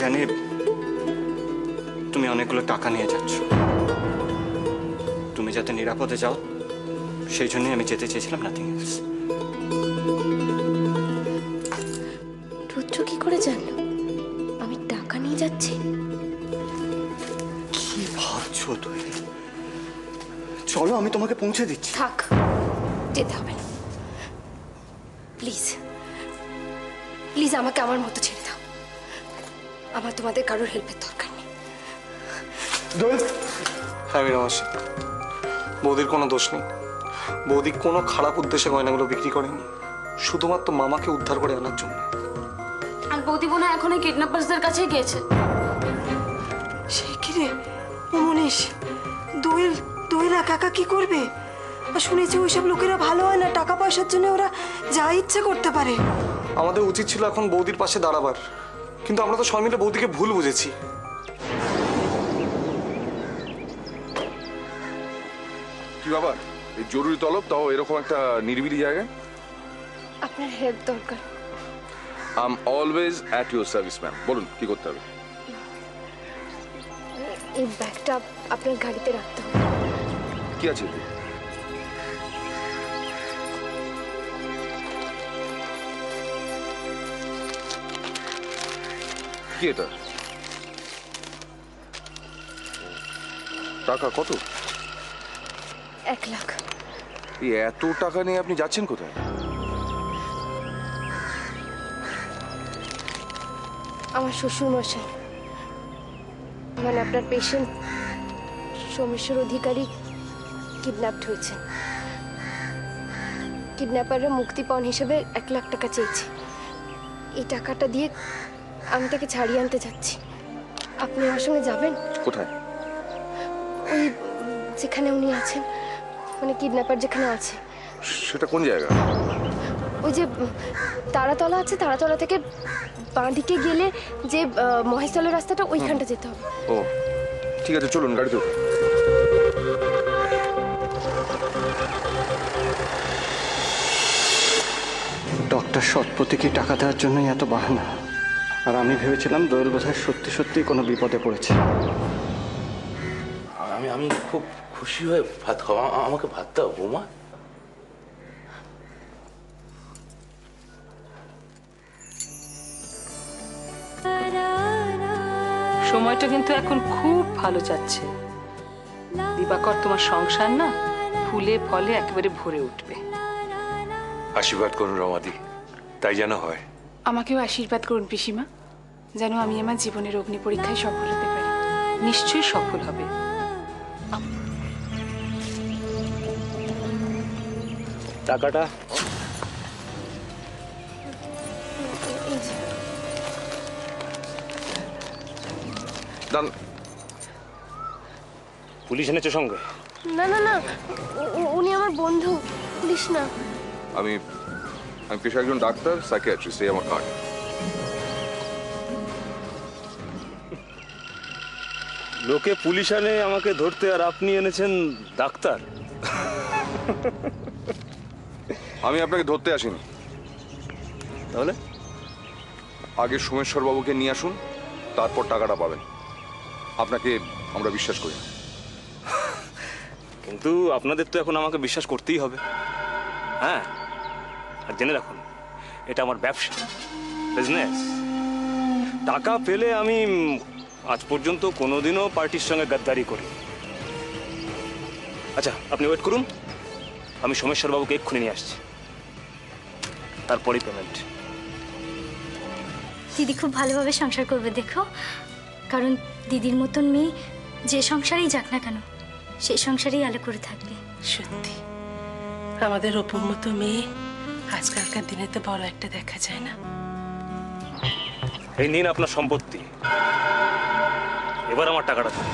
জানি তুমি অনেকগুলো টাকা নিয়ে যাচ্ছ। তুমি যাতে নিরাপদে যাও সেই জন্যই আমি যেতে চেয়েছিলাম, নাথিং এলস। রুদ্র কি করে জানলো আমি টাকা নিয়ে যাচ্ছি? কি ভাবছো তুই? চলো আমি তোমাকে পৌঁছে দিচ্ছি। থাক, যেতে হবে না। প্লিজ প্লিজ আমাকে আমার মতো ছেড়ে দাও। আমার তোমাদের কারোর হেল্পের দরকার নেই। হ্যাঁ মীরামাসি, বৌদির কোনো দোষ নেই। বৌদি কোনো খারাপ উদ্দেশ্যে গয়নাগুলো বিক্রি করেনি, শুধুমাত্র মামাকে উদ্ধার করে আনার জন্য। আর বৌদি বোনা এখন এই কিডন্যাপার্সদের কাছে গিয়েছে। সে কি রে মনীষ, দোয়েল একা একা কি করবে? আর শুনেছি ওইসব লোকেরা ভালো হয় না, টাকা পয়সার জন্য ওরা যা ইচ্ছে করতে পারে। আমাদের উচিত ছিল এখন বৌদির পাশে দাঁড়াবার, কিন্তু আমরা তো সবাই মিলে বৌদিকে ভুল বুঝেছি। কি বাবা, এই জরুরি তলব, তাও এরকম একটা নিরিবিলি জায়গায়? আপনার হেল্প দরকার। I am always at your service ma'am. বলুন কি করতে হবে? এই ব্যাগটা আপনার গাড়িতে রাখতে হবে। কি আছে এতে? কি এটা? টাকা কত? 1 লাখ। এই এত টাকা নিয়ে আপনি যাচ্ছেন কোথায়? আমার শ্বশুর মশাই, মানে আপনার পেশেন্ট সোমেশ্বর অধিকারী কিডন্যাপড হয়েছেন। কিডন্যাপাররা মুক্তিপণ হিসেবে 1 লাখ টাকা চেয়েছে। এই টাকাটা দিয়ে আমি তাকে ছাড়িয়ে আনতে যাচ্ছি। আপনি আমার সঙ্গে যাবেন? কোথায়? ওই যেখানে উনি আছেন, মানে কিডন্যাপার যেখানে আছে। সেটা কোন জায়গা? ওই যে তারাতলা আছে, তারাতলা থেকে বাঁ দিকে গেলে যে মহেশতলার রাস্তাটা, ওইখানটা যেতে হবে। ও ঠিক আছে, চলুন গাড়িতে উঠুন। ডক্টর সৎপতিকে টাকা দেওয়ার জন্যই এত বাহানা। আর আমি ভেবেছিলাম দোয়েল বোধহয় সত্যি সত্যি কোনো বিপদে পড়েছে। আমি খুব খুশি হয়ে ভাত খাওয়া। আমাকে ভাত দাও বৌমা। সময়টা কিন্তু এখন খুব ভালো যাচ্ছে দিবাকর। তোমার সংসার না ফুলে ফলে একেবারে ভরে উঠবে। আশীর্বাদ করুন রমাদি, তাই যেন হয়। আমাকেও আশীর্বাদ করুন পিসিমা, যেন আমি আমার জীবনের অগ্নি পরীক্ষায় সফল হতে পারি। নিশ্চয়ই সফল হবে। টাকাটা দান। পুলিশ এনেছে সঙ্গে? না না না, উনি আমার বন্ধু, পুলিশ না। আমি পেশা একজন ডাক্তার, সাইকিয়াট্রিস্ট। এই আমার কার্ড। লোকে পুলিশ আনে আমাকে ধরতে, আর আপনি এনেছেন ডাক্তার? আমি আপনাকে ধরতে আসিনি। তাহলে আগে সোমেশ্বর বাবুকে নিয়ে আসুন, তারপর টাকাটা পাবেন। আপনাকে আমরা বিশ্বাস করি না। কিন্তু আপনাদের তো এখন আমাকে বিশ্বাস করতেই হবে। হ্যাঁ, আর জেনে রাখুন, এটা আমার ব্যবসা, বিজনেস। টাকা পেলে আমি আজ পর্যন্ত কোনোদিনও পার্টির সঙ্গে গাদ্দারি করি। আচ্ছা, আপনি ওয়েট করুন, আমি সোমেশ্বর বাবুকে এক্ষুনি নিয়ে আসছি, তারপরেই পেমেন্ট। দিদি খুব ভালোভাবে সংসার করবে দেখো, কারণ দিদির মতন মেয়ে যে সংসারেই যাক না কেন সেই সংসারেই আলো করে থাকবে। সত্যি আমাদের অপুর মতো মেয়ে আজকালকার দিনে তো বড় একটা দেখা যায় না। এই নিন আপনার সম্পত্তি, এবার আমার টাকাটা দিন।